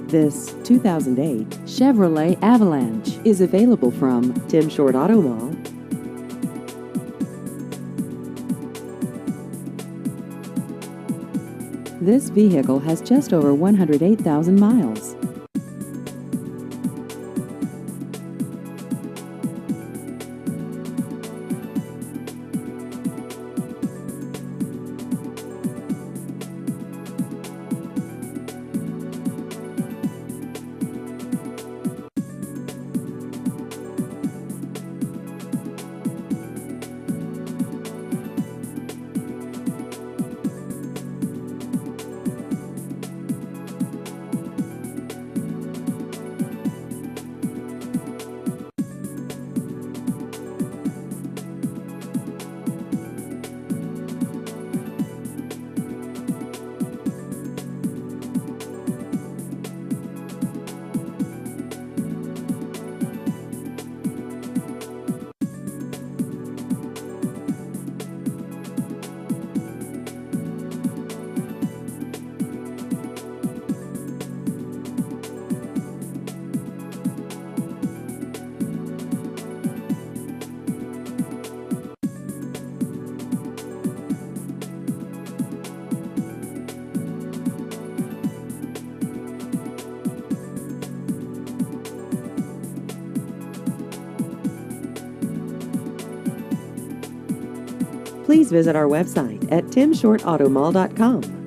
This 2008 Chevrolet Avalanche is available from Tim Short Auto Mall. This vehicle has just over 108,000 miles. Please visit our website at timshortautomall.com.